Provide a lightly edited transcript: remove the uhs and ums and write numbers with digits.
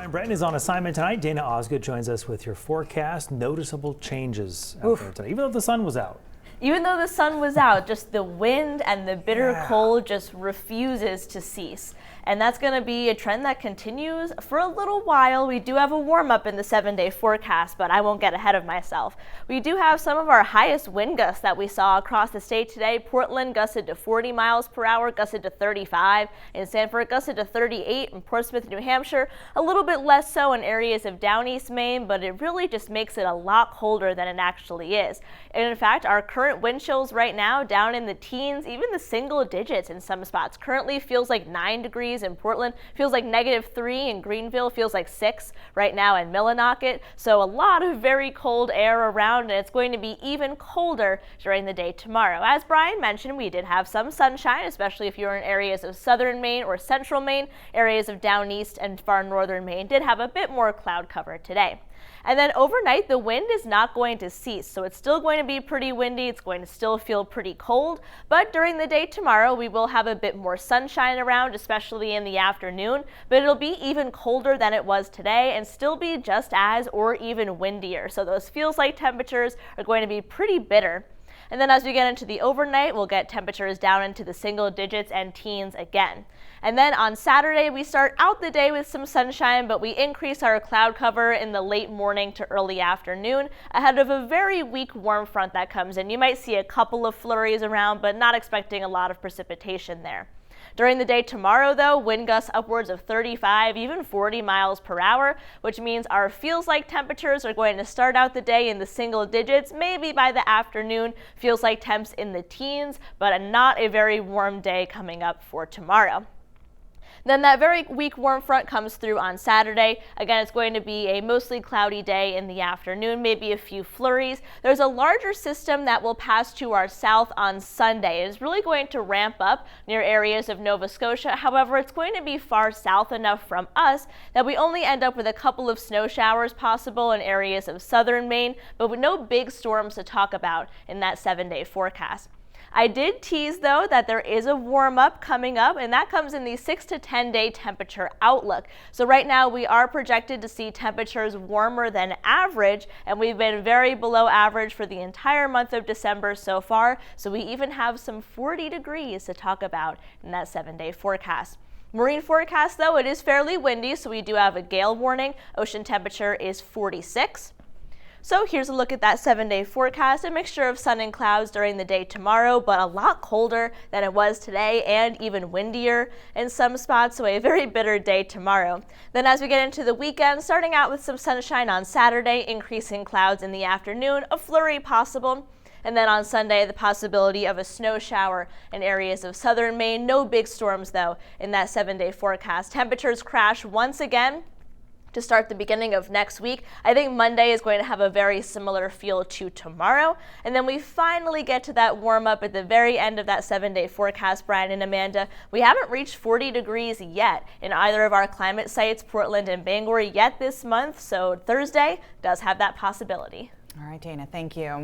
Brian Brenton is on assignment tonight. Dana Osgood joins us with your forecast. Noticeable changes out there today, even though the sun was out. Even though the sun was out, just the wind and the bitter cold just refuses to cease. And that's going to be a trend that continues for a little while. We do have a warm up in the 7-day forecast, but I won't get ahead of myself. We do have some of our highest wind gusts that we saw across the state today. Portland gusted to 40 miles per hour, gusted to 35. In Sanford, gusted to 38. In Portsmouth, New Hampshire, a little bit less so in areas of down east Maine, but it really just makes it a lot colder than it actually is. And in fact, our current wind chills right now down in the teens, even the single digits in some spots. Currently feels like 9 degrees in Portland, feels like -3 in Greenville, feels like 6 right now in Millinocket. So a lot of very cold air around, and it's going to be even colder during the day tomorrow. As Brian mentioned, we did have some sunshine, especially if you're in areas of southern Maine or central Maine. Areas of down east and far northern Maine did have a bit more cloud cover today. And then overnight, the wind is not going to cease, so it's still going to be pretty windy. It's going to still feel pretty cold, but during the day tomorrow, we will have a bit more sunshine around, especially in the afternoon, but it'll be even colder than it was today and still be just as or even windier. So those feels like temperatures are going to be pretty bitter. And then as we get into the overnight, we'll get temperatures down into the single digits and teens again. And then on Saturday, we start out the day with some sunshine, but we increase our cloud cover in the late morning to early afternoon ahead of a very weak warm front that comes in. You might see a couple of flurries around, but not expecting a lot of precipitation there. During the day tomorrow, though, wind gusts upwards of 35, even 40 miles per hour, which means our feels like temperatures are going to start out the day in the single digits. Maybe by the afternoon, feels like temps in the teens, but not a very warm day coming up for tomorrow. Then that very weak warm front comes through on Saturday. Again, it's going to be a mostly cloudy day in the afternoon, maybe a few flurries. There's a larger system that will pass to our south on Sunday. It is really going to ramp up near areas of Nova Scotia. However, it's going to be far south enough from us that we only end up with a couple of snow showers possible in areas of southern Maine, but with no big storms to talk about in that 7-day forecast. I did tease, though, that there is a warm up coming up, and that comes in the 6 to 10 day temperature outlook. So right now we are projected to see temperatures warmer than average, and we've been very below average for the entire month of December so far. So we even have some 40 degrees to talk about in that 7-day forecast. Marine forecast, though, it is fairly windy, so we do have a gale warning. Ocean temperature is 46. So here's a look at that 7-day forecast, a mixture of sun and clouds during the day tomorrow, but a lot colder than it was today and even windier in some spots, so a very bitter day tomorrow. Then as we get into the weekend, starting out with some sunshine on Saturday, increasing clouds in the afternoon, a flurry possible. And then on Sunday, the possibility of a snow shower in areas of southern Maine. No big storms, though, in that 7-day forecast. Temperatures crash once again to start the beginning of next week. I think Monday is going to have a very similar feel to tomorrow. And then we finally get to that warm up at the very end of that 7-day forecast, Brian and Amanda. We haven't reached 40 degrees yet in either of our climate sites, Portland and Bangor, yet this month. So Thursday does have that possibility. All right, Dana, thank you.